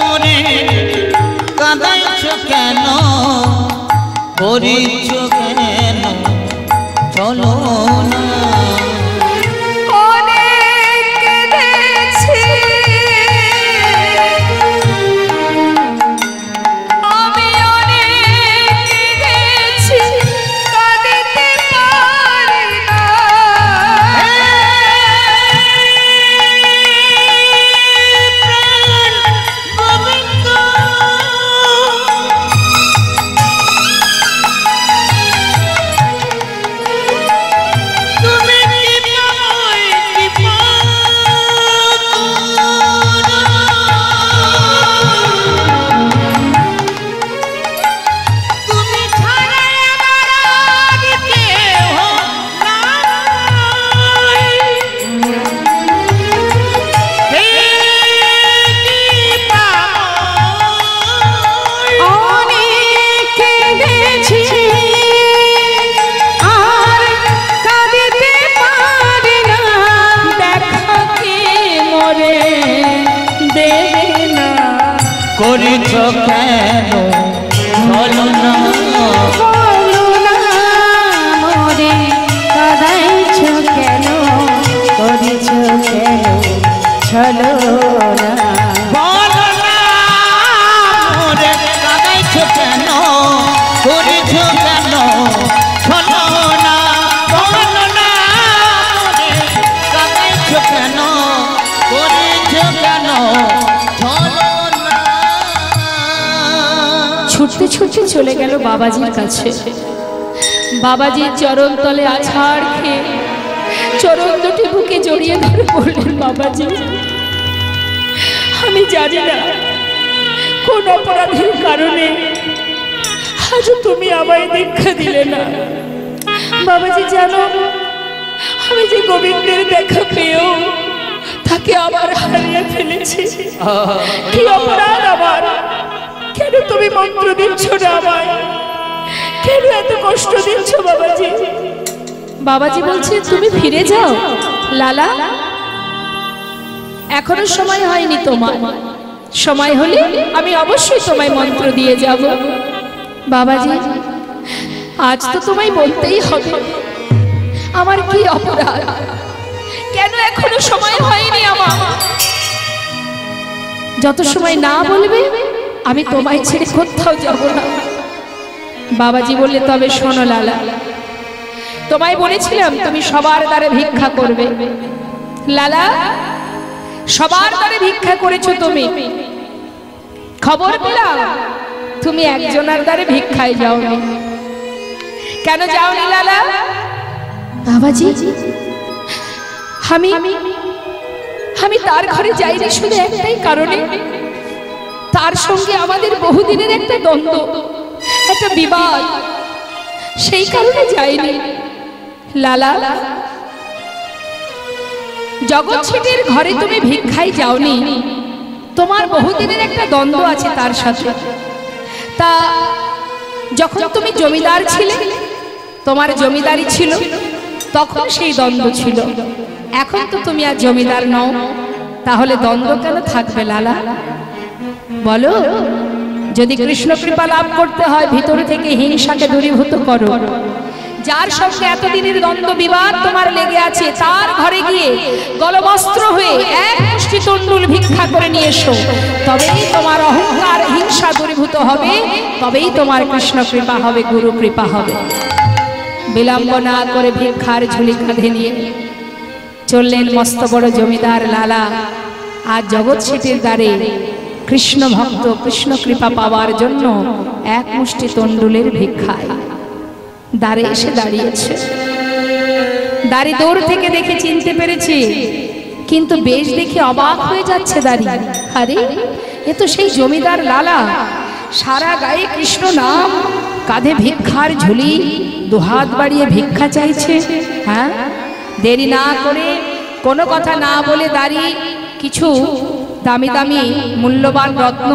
মরে কাঁদাইছো কেন? করিছো কেন চলো না? অনেক কেঁদেছি আমি, অনেক কেঁদেছি, কাঁদিতে পারি না। করিছো কেন চলো না? বলো না মরে কাঁদাইছো কেন? করেছো কেন ছলো না? বলো না মরে কাঁদাইছো কেন? করিছো কেন চলো না? বলো না মরে কাঁদাইছো কেন? করিছো কেন চলো না? ছুটতে ছুটতে চলে গেল বাবাজির কাছে। বাবাজির চরণ তলে আছাড় খেয়ে চরণ দুটি বুকে জড়িয়ে ধরে বললেন, বাবাজি আমি জানি না কোন অপরাধের কারণে আজ তুমি আমায় দীক্ষা দিলে না। বাবাজি জানো, আমি যে গোবিন্দের দেখা পেয়েও তাকে আবার হারিয়ে ফেলেছি। কি অপরাধ আমার? কেন তুমি মন্ত্র দিচ্ছ না আমায়? কেন এত কষ্ট দিচ্ছ বাবাজি? বাবাজি বলছে, তুমি ফিরে যাও লালা, এখনো সময় হয়নি তোমার। সময় হলে আমি অবশ্যই তোমায় মন্ত্র দিয়ে যাব। বাবাজি আজ তো তোমায় বলতেই হবে, আমার কি অপরাধ? কেন এখনো সময় হয়নি আমার? যত সময় না বলবে আমি তোমায় ছেড়ে কোথাও যাব না। বাবাজি বললে, তবে শোনো লালা, তোমায় বলেছিলাম তুমি সবার দ্বারে ভিক্ষা করবে। লালা, সবার দ্বারে ভিক্ষা করেছো তুমি, খবর পেলাম তুমি একজনের দ্বারে ভিক্ষায় যাওনি। কেন যাওনি লালা? বাবাজি আমি তার ঘরে যাইনি শুধু একটাই কারণে, তার সঙ্গে আমাদের বহুদিনের একটা দ্বন্দ্ব, একটা বিবাদ, সেই কারণে যাইনি। লালা জগৎ শেঠের ঘরে তুমি ভিক্ষায় যাওনি, তোমার বহুদিনের একটা দ্বন্দ্ব আছে তার সাথে। তা যখন তুমি জমিদার ছিলে, তোমার জমিদারি ছিল, তখন সেই দ্বন্দ্ব ছিল। এখন তো তুমি আর জমিদার নও, তাহলে দ্বন্দ্ব কেন থাকবে লালা? বলো, যদি কৃষ্ণ কৃপা লাভ করতে হয় ভিতর থেকে হিংসাকে দূরীভূত করো। যার সঙ্গে এতদিনের দ্বন্দ্ব বিবাদ তোমার লেগে আছে, তার ঘরে গিয়ে গলবস্ত্র হয়ে এক মুষ্টি তণ্ডুল ভিক্ষা করে নিয়ে এসো, তবেই তোমার অহংকার হিংসা দূরীভূত হবে, তবেই তোমার কৃষ্ণ কৃপা হবে, গুরু কৃপা হবে। বিলম্ব না করে ভিক্ষার ঝুলি কাঁধে নিয়ে চললেন মস্ত বড় জমিদার লালা। আর জগৎ শেঠের দ্বারে কৃষ্ণ ভক্ত কৃষ্ণ কৃপা পাওয়ার জন্য এক মুষ্টি তণ্ডুলের ভিক্ষায় দ্বারে এসে দাঁড়িয়েছে। দাঁড়ি দূর থেকে দেখে চিনতে পেরেছে, কিন্তু বেশ দেখে অবাক হয়ে যাচ্ছে দাঁড়ি। আরে এ তো সেই জমিদার লালা, সারা গায়ে কৃষ্ণ নাম, কাঁধে ভিক্ষার ঝুলি, দুহাত বাড়িয়ে ভিক্ষা চাইছে। হ্যাঁ, দেরি না করে কোনো কথা না বলে দাঁড়ি কিছু দামি দামি মূল্যবান রত্ন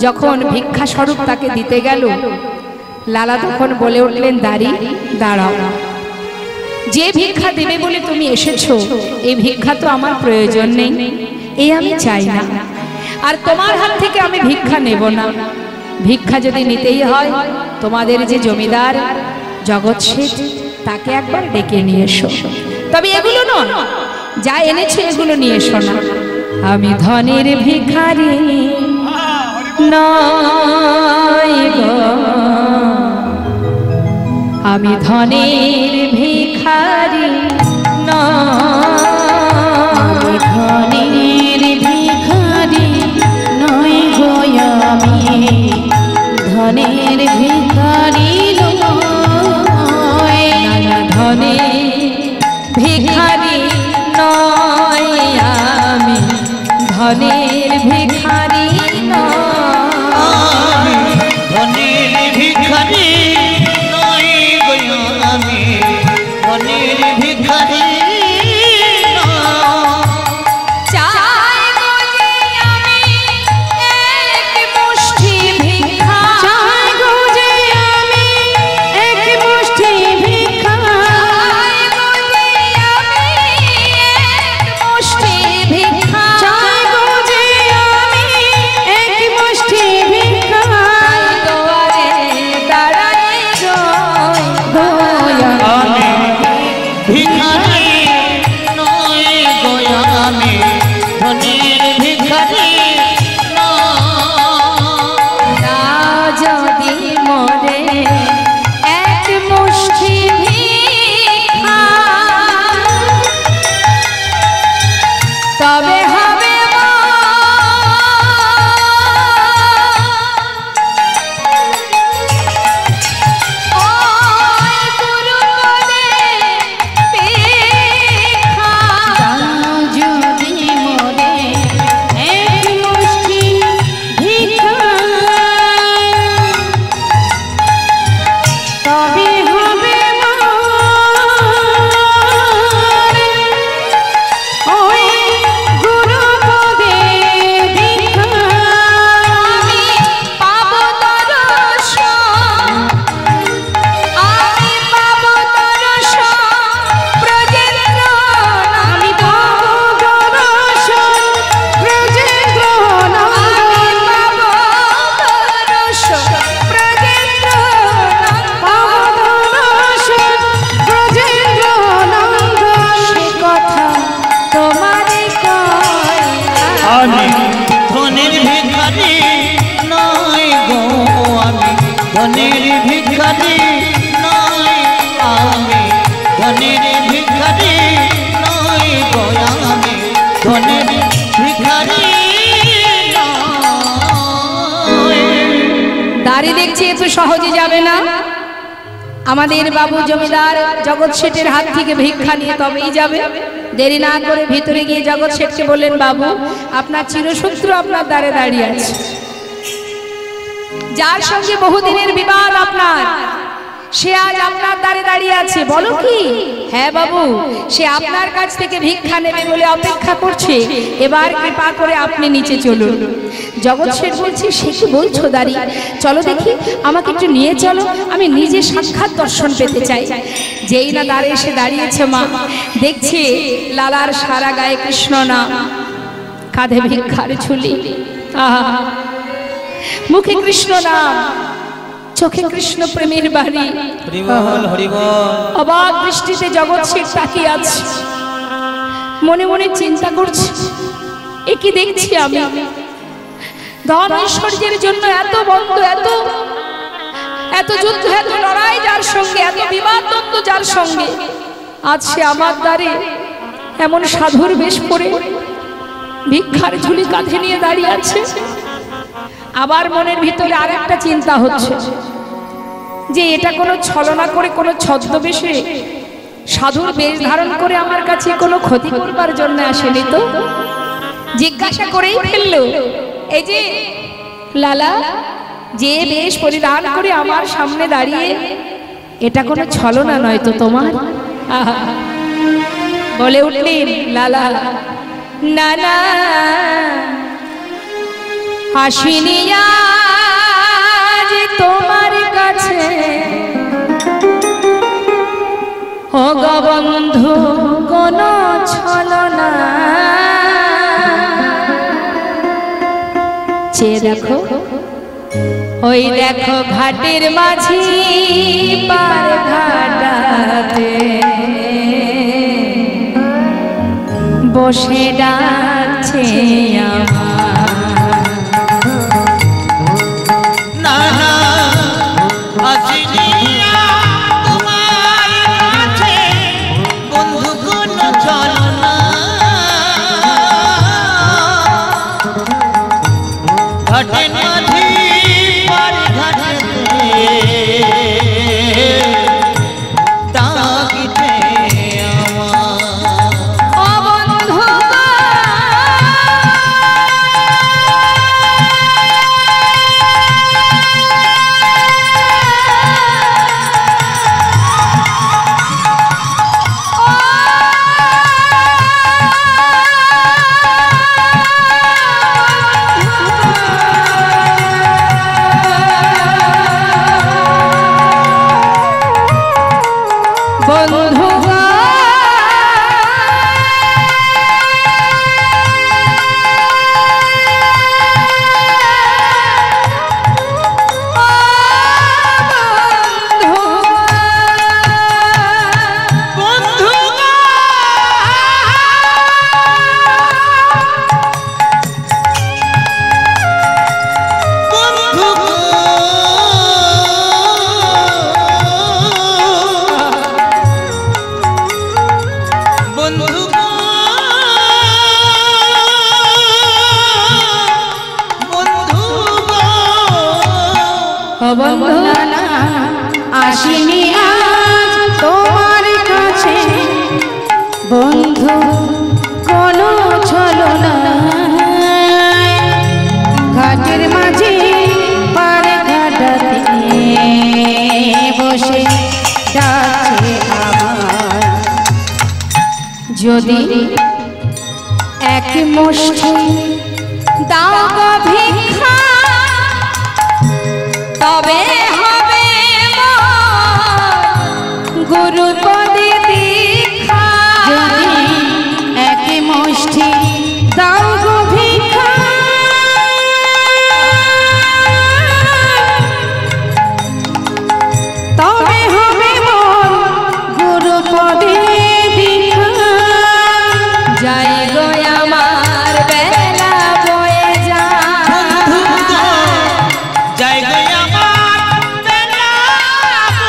যখন ভিক্ষা স্বরূপ তাকে দিতে গেল, লালা তখন বলে উঠলেন, দাঁড়ি দাঁড়াও, যে ভিক্ষা দেবে বলে তুমি এসেছো, এই ভিক্ষা তো আমার প্রয়োজন নেই, এই আমি চাই না, আর তোমার হাত থেকে আমি ভিক্ষা নেব না। ভিক্ষা যদি নিতেই হয়, তোমাদের যে জমিদার জগৎ শেঠ, তাকে একবার ডেকে নিয়ে এসো। তবে এগুলো নয়, যা এনেছো এগুলো নিয়ে এসো না। আমি ধনের ভিখারি নই গো, আমি ধনের ভিখারি নই, ধনের ভিখারি নই গো আমি, ধনের ভিখারি নই, ধনের ভিখারি নই আমি, ধনের ভিখারি নই, ধনের ভিখারি নই গো আমি, ধনের ভিখারি চাই গো যে আমি এক মুষ্টি ভিক্ষা, চাই গো যে আমি এক মুষ্টি ভিক্ষা, চাই গো যে আমি এক মুষ্টি ভিক্ষা, চাই গো যে আমি এক মুষ্টি ভিক্ষা, দুয়ারে দাঁড়াই দয়া আমি ভিখারি নই গো আমি, ধনের ভিখারি না যদি মরে এক মুষ্টি ভিক্ষা, তবে হবে ওই গুরুপদে ভিক্ষা। যদি মরে এক মুষ্টি ভিক্ষা, তবে হবে ওই গুরুপদে ভিক্ষা। আমি পাবো দর্শন, আমি পাবো দর্শন ব্রজেন্দ্র, আমি পাবো দর্শন ব্রজেন্দ্র আমি পাবো দর্শন ব্রজেন্দ্র, পাবো দর্শন ব্রজেন্দ্র নন্দন। সে কথা তোমারে কয় আমি, ধনের ভিখারি নই গো আমি, ধনের ভিখারি নই আমি, ধনের ভিখারি নই গো আমি, ধনের ভিখারি নই। দাড়ি দেখছি এত সহজে যাবে না। আমাদের বাবু জমিদার জগৎ শেঠের হাত থেকে ভিক্ষা নিয়ে তবেই যাবে। দেরি না করে ভিতরে গিয়ে জগৎ শেঠকে বললেন, বাবু আপনার চিরশত্রু আপনার দ্বারে দাঁড়িয়ে আছে, যার সঙ্গে বহুদিনের বিবাদ আপনার, সে আজ আপনার দ্বারে দাঁড়িয়ে আছে। বলো কি? হ্যাঁ বাবু, সে আপনার কাছ থেকে ভিক্ষা নেবে বলে অপেক্ষা করছে। এবার কৃপা করে আপনি নিচে চলুন। জগৎ শেঠ বলছে, সে কি বলছো দাঁড়ি? চলো দেখি, আমাকে একটু নিয়ে চলো, আমি নিজে সাক্ষাৎ দর্শন পেতে চাই। যেই না দ্বারে এসে দাঁড়িয়েছে মা, দেখছে লালার সারা গায়ে কৃষ্ণ নাম, কাঁধে ভিক্ষার ঝুলি, আহা, মুখে কৃষ্ণ নাম, চোখে কৃষ্ণ প্রেমের বাড়ি। অবাক দৃষ্টিতে জগৎ শেঠ তাকিয়ে আছে, মনে মনে চিন্তা করছে, এ কি দেখছি আমি? ধন ঐশ্বর্যের জন্য এত বন্ধ, এত এত যুদ্ধ, এত লড়াই যার সঙ্গে, এত বিবাদ দ্বন্দ্ব যার সঙ্গে, আজ সে আমার দ্বারে এমন সাধুর বেশ পরে ভিক্ষার ঝুলি কাঁধে নিয়ে দাঁড়িয়ে আছে। আবার মনের ভিতরে আর একটা চিন্তা হচ্ছে যে এটা কোনো ছলনা করে, কোনো ছদ্মবেশে সাধুর বেশ ধারণ করে আমার কাছে কোনো ক্ষতি করবার জন্য আসেনি তো? জিজ্ঞাসা করেই ফেললো, এই যে লালা, যে বেশ পরিধান করে আমার সামনে দাঁড়িয়ে, এটা কোনো ছলনা নয় তো তোমার? বলে উঠলেন লালা, না না, আসিনি আজ তোমার কাছে ও গো বন্ধু কোন ছলনা। চেয়ে দেখো, ওই দেখো ঘাটের মাঝি পার ঘাটাতে বসে ডাকছে আমার। না না, আসিনি তোমার কাছে বন্ধু কোন ছলনা, ঘাটের মাঝি পার ঘাটাতে ডাকিতে আসিনি আজ তোমার কাছে বন্ধু কোন ছলনা, ঘাটের মাঝে পার ঘাটাতে বসে ডাকছে আমার। যদি এক মুষ্টি দাও গো ভিক্ষা, তবে হবে গুরু পদে দীক্ষা। যদি এক মুষ্টি দাও গো ভিক্ষা, তবে হবে মোর গুরু পদে দীক্ষা। যাই গো আমার বেলা বয়ে যায়, যাই গো আমার বেলা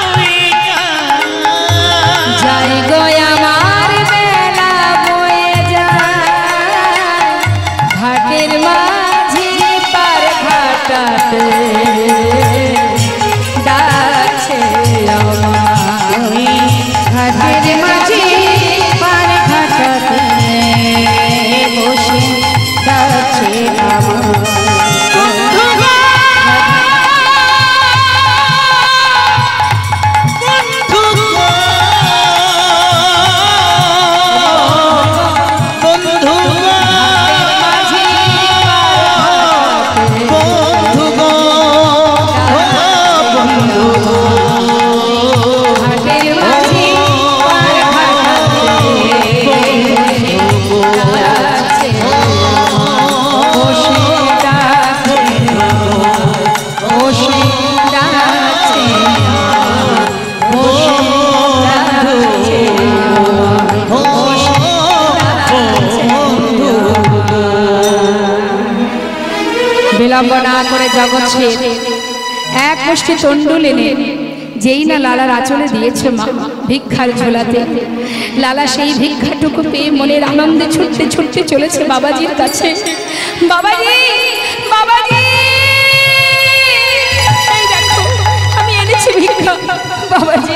বয়ে যায়, যাই গো আমার বেলা বয়ে যায়, ঘাটের মাঝি পার ঘাটাতে ডাকছে আমায়। ঘাটের মাঝে পার ঘাটাতে বসে ডাকছে আমার। বন্ধু গো বিলম্ব না করে জগৎ এক মুষ্টি তন্ডুল এনে যেই না লালার আঁচলে দিয়েছে মা ভিক্ষার ঝোলাতে, লালা সেই ভিক্ষাটুকু পেয়ে মনের আনন্দে ছুটতে ছুটতে চলেছে বাবাজির কাছে। বাবাজি, বাবাজি, এই দেখো আমি এনেছি ভিক্ষা। বাবাজি,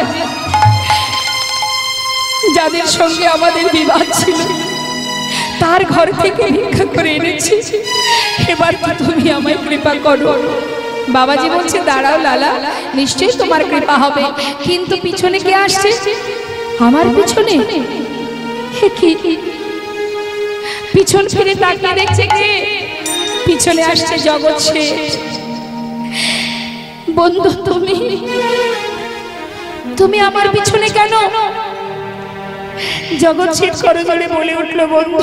যাদের সঙ্গে আমাদের বিবাদ ছিল তার ঘর থেকে ভিক্ষা করে এনেছি, এবার তুমি আমায় কৃপা করো। বাবাজি বলছে, দাঁড়াও লালা, নিশ্চয়ই তোমার কৃপা হবে, কিন্তু পিছনে কে আসছে? আমার পিছনে? পিছন ফিরে তাকিয়ে দেখছে কে? পিছনে আসছে জগৎ শেঠ। বন্ধু, তুমি আমার পিছনে কেন? জগৎ শেঠ করজোড়ে বলে উঠল, বন্ধু,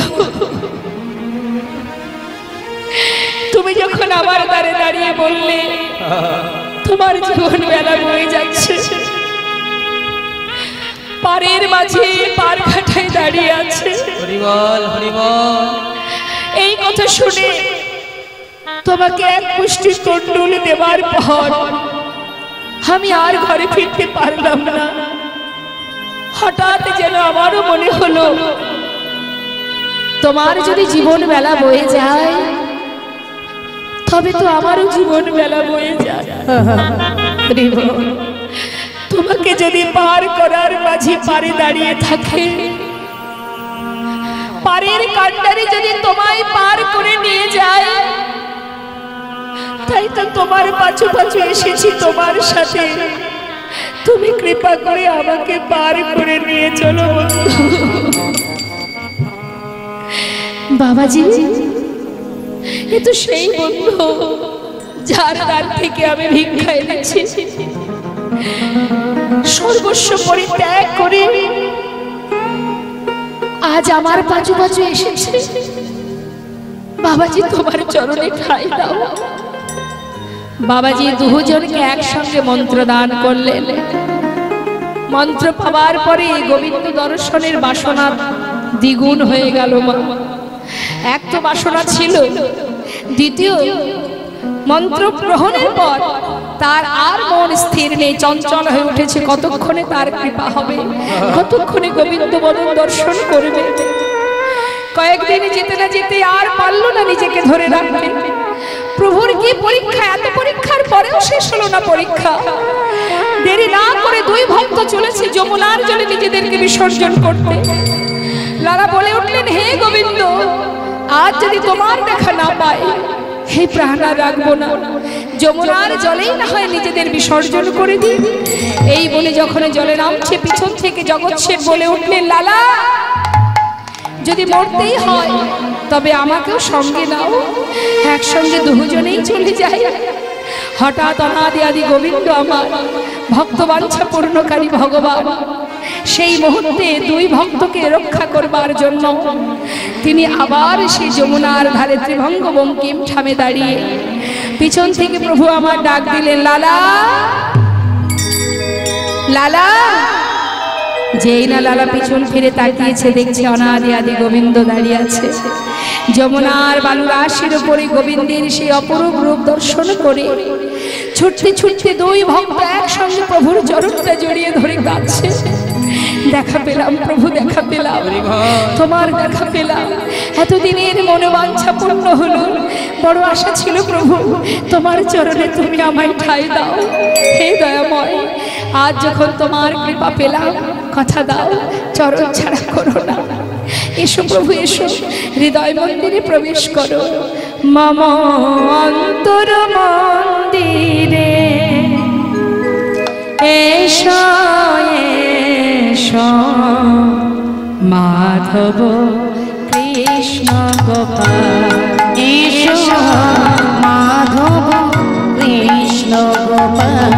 তুমি যখন আমার দ্বারে দাঁড়িয়ে বললে তোমার জীবন বেলা বয়ে যাচ্ছে, পারের মাঝে পার কাটায় দাঁড়িয়ে আছে, এই কথা শুনে তোমাকে এক মুষ্টি তন্ডুল দেবার পর আমি আর ঘরে ফিরতে পারলাম না। হঠাৎ যেন আমারও মনে হলো, তোমার যদি জীবন বেলা বয়ে যায় তবে তো আমারও জীবন বেলা বয়ে যায়। তোমাকে যদি পার করার মাঝে পারে দাঁড়িয়ে থাকে, পারের কান্ডারে যদি তোমায় পার করে নিয়ে যায়, তাই তো তোমার পাছু পাছু এসেছি তোমার সাথে। তুমি কৃপা করে আমাকে পার করে নিয়ে চলো। বাবাজি, এ তো সেই বন্ধু যার দ্বার থেকে আমি ভিক্ষা এনেছি। সর্বস্ব পরিত্যাগ করে আজ আমার পাছু পাছু এসেছে। বাবাজি, তোমার চরণে ঠাঁই দাও। বাবাজি দুজনকে একসঙ্গে মন্ত্র দান করলেন। মন্ত্র পাওয়ার পরে গোবিন্দ দর্শনের বাসনা দ্বিগুণ হয়ে গেল। মা, এক তো বাসনা ছিল, দ্বিতীয় মন্ত্র গ্রহণের পর তার আর মন স্থির নেই, চঞ্চল হয়ে উঠেছে। কতক্ষণে তার কৃপা হবে, কতক্ষণে গোবিন্দ বদন দর্শন করবে। কয়েকদিনে যেতে না যেতে আর পারল না নিজেকে ধরে রাখতে। প্রভুর কি পরীক্ষা, এত পরীক্ষার পরেও শেষ হলো না পরীক্ষা। দেরি না করে দুই ভক্ত চলেছে যমুনার জলে নিজেদেরকে বিসর্জন করতে। লালা বলে উঠলেন, হে গোবিন্দ, আজ যদি তোমার দেখা না পাই, হে প্রাণ আর রাখবো না, যমুনার জলেই না হয় নিজেদের বিসর্জন করে দিই। এই বলে যখন জলে নামছে, পিছন থেকে জগৎ শেঠ বলে উঠলেন, লালা, যদি মরতেই হয় তবে আমাকেও সঙ্গে নাও, একসঙ্গে দুজনেই চলে যাই। হঠাৎ অনাদি আদি গোবিন্দ আমার ভক্ত বাঞ্ছা পূর্ণকারী ভগবান সেই মুহূর্তে দুই ভক্তকে রক্ষা করবার জন্য তিনি আবার সেই যমুনার ধারে ত্রিভঙ্গ বঙ্কিম ঠামে দাঁড়িয়ে পিছন থেকে প্রভু আমার ডাক দিলেন, লালা, লালা। যেই না লালা পিছন ফিরে তাকিয়েছে, দেখছে অনাদি আদি গোবিন্দ দাঁড়িয়ে আছে। যমুনার বালুর রাশির উপরে গোবিন্দের সেই অপরূপ রূপ দর্শন করে ছুটতে ছুটতে দুই ভক্ত একসঙ্গে প্রভুর চরণটা জড়িয়ে ধরে কাঁদছে। দেখা পেলাম প্রভু, দেখা পেলাম, তোমার দেখা পেলাম। এতদিনের মনোবাঞ্ছা পূর্ণ হলো। বড় আশা ছিল প্রভু, তোমার চরণে তুমি আমায় ঠাঁই দাও। হে দয়াময়, আজ যখন তোমার কৃপা পেলাম, কথা দাও চরণ ছাড়া করো না। এসো প্রভু, এসো, হৃদয় মন্দিরে প্রবেশ করো। মম অন্তর মন্দিরে এসো, এসো মাধব কৃষ্ণ গোপাল, এসো মাধব কৃষ্ণ গোপাল।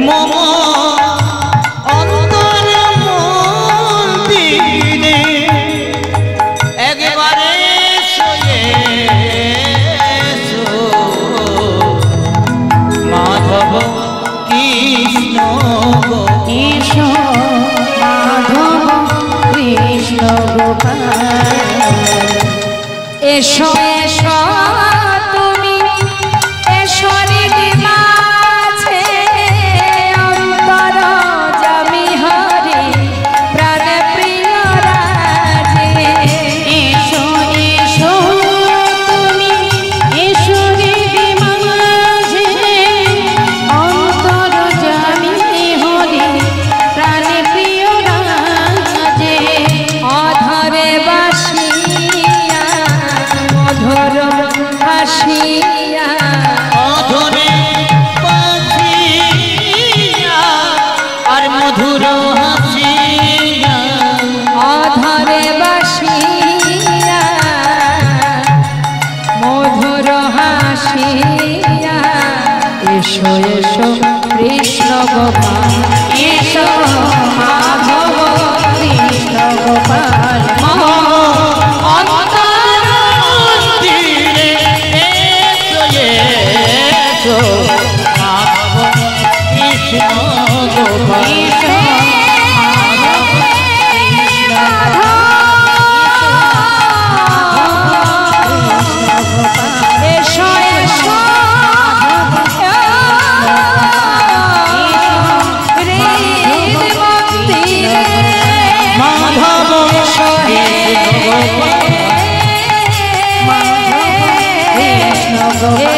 মম অন্তর মন্দিরে একবারে মাধব কৃষ্ণ, এসো মাধব কৃষ্ণ গোপাল। এসো, এসো আসিয়া এসো এসো কৃষ্ণ গোপাল এসো মাধব কৃষ্ণ গোপাল মন্দিরে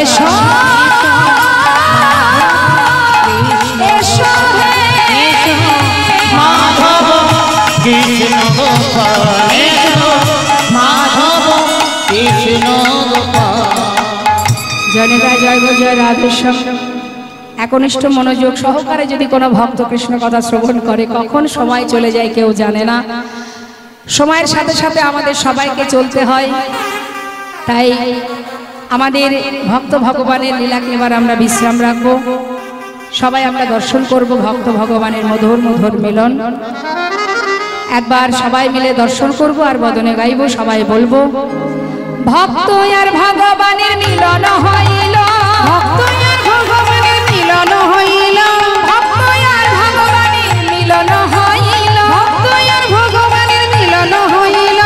এসো এসো মাধব কৃষ্ণ গোপাল জনিতা জয় গো জয় রাধেশ্যাম। একনিষ্ঠ মনোযোগ সহকারে যদি কোনো ভক্ত কৃষ্ণ কথা শ্রবণ করে কখন সময় চলে যায় কেউ জানে না। সময়ের সাথে সাথে আমাদের সবাইকে চলতে হয়। তাই আমাদের ভক্ত ভগবানের লীলাকে এবার আমরা বিশ্রাম রাখবো। সবাই আমরা দর্শন করব ভক্ত ভগবানের মধুর মধুর মিলন। একবার সবাই মিলে দর্শন করব আর বদনে গাইব। সবাই বলবো ভক্ত আর ভগবানের মিলন হইল, ভক্ত আর ভগবানের মিলন হইল, ভক্ত আর ভগবানের মিলন হইল, ভক্ত আর ভগবানের মিলন হইল।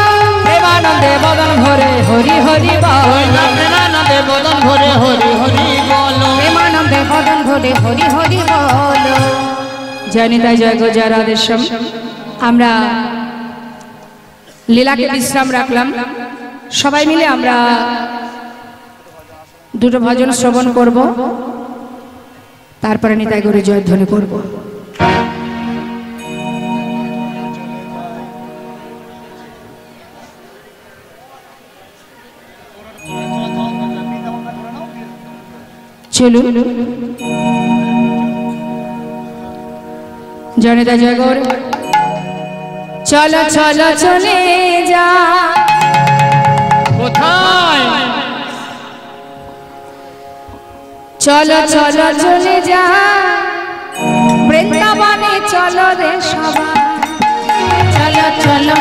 প্রেমানন্দে বদন ভরে হরি হরি বল, প্রেমানন্দে বদন ভরে হরি হরি বলো, প্রেমানন্দে বদন ভরে হরি হরি বল। জনিতা জয় গো জয় রাধেশ্যাম। আমরা লীলাকে বিশ্রাম রাখলাম। সবাই মিলে আমরা দুটো ভজন শ্রবণ করব, তারপরে নিতাই গৌর জয়ধ্বনি করব। চলুন জনিতা জয় গৌর। চলো চলো চলে যা কোথায়? চলো চলো চলে যা বৃন্দাবনে চলো রে সবাই, চলো চলো